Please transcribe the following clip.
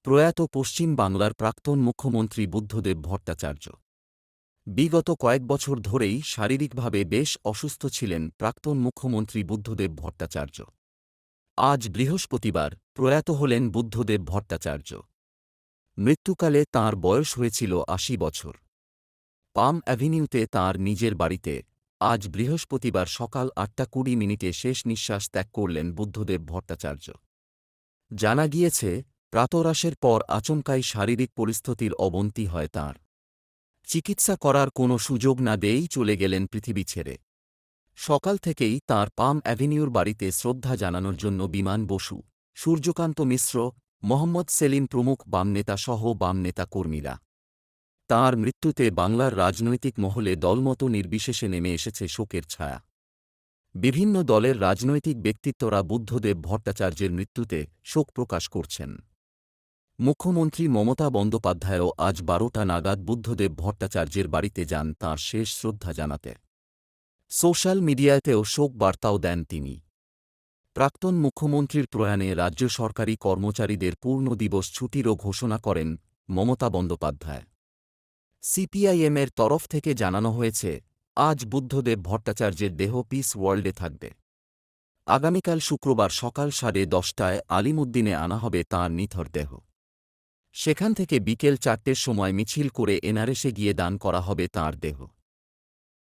প্রয়াত পশ্চিম বাংলার প্রাক্তন মুখ্যমন্ত্রী বুদ্ধদেব ভট্টাচার্য। বিগত কয়েক বছর ধরেই শারীরিকভাবে বেশ অসুস্থ ছিলেন প্রাক্তন মুখ্যমন্ত্রী বুদ্ধদেব ভট্টাচার্য। আজ বৃহস্পতিবার প্রয়াত হলেন বুদ্ধদেব ভট্টাচার্য। মৃত্যুকালে তাঁর বয়স হয়েছিল ৮০ বছর। পাম অ্যাভিনিউতে তাঁর নিজের বাড়িতে আজ বৃহস্পতিবার সকাল ৮:২০ শেষ নিঃশ্বাস ত্যাগ করলেন বুদ্ধদেব ভট্টাচার্য। জানা গিয়েছে, প্রাতরাশের পর আচমকাই শারীরিক পরিস্থিতির অবনতি হয় তাঁর। চিকিৎসা করার কোনো সুযোগ না দিয়েই চলে গেলেন পৃথিবী ছেড়ে। সকাল থেকেই তাঁর পাম অ্যাভিনিউর বাড়িতে শ্রদ্ধা জানানোর জন্য বিমান বসু, সূর্যকান্ত মিশ্র, মোহাম্মদ সেলিম প্রমুখ বাম নেতাসহ বাম নেতা কর্মীরা। তাঁর মৃত্যুতে বাংলার রাজনৈতিক মহলে দলমত নির্বিশেষে নেমে এসেছে শোকের ছায়া। বিভিন্ন দলের রাজনৈতিক ব্যক্তিত্বরা বুদ্ধদেব ভট্টাচার্যের মৃত্যুতে শোক প্রকাশ করছেন। মুখ্যমন্ত্রী মমতা বন্দ্যোপাধ্যায়ও আজ ১২টা নাগাদ বুদ্ধদেব ভট্টাচার্যের বাড়িতে যান তাঁর শেষ শ্রদ্ধা জানাতে। সোশ্যাল মিডিয়াতেও শোক বার্তাও দেন তিনি। প্রাক্তন মুখ্যমন্ত্রীর প্রয়াণে রাজ্য সরকারি কর্মচারীদের পূর্ণ দিবস ছুটিরও ঘোষণা করেন মমতা বন্দ্যোপাধ্যায়। সিপিআইএমের তরফ থেকে জানানো হয়েছে, আজ বুদ্ধদেব ভট্টাচার্যের দেহ পিস ওয়ার্ল্ডে থাকবে। আগামীকাল শুক্রবার সকাল 10:30টায় আলিমুদ্দিনে আনা হবে তাঁর নিথর দেহ। সেখান থেকে বিকেল 4টের সময় মিছিল করে এনআরএসে গিয়ে দান করা হবে তাঁর দেহ।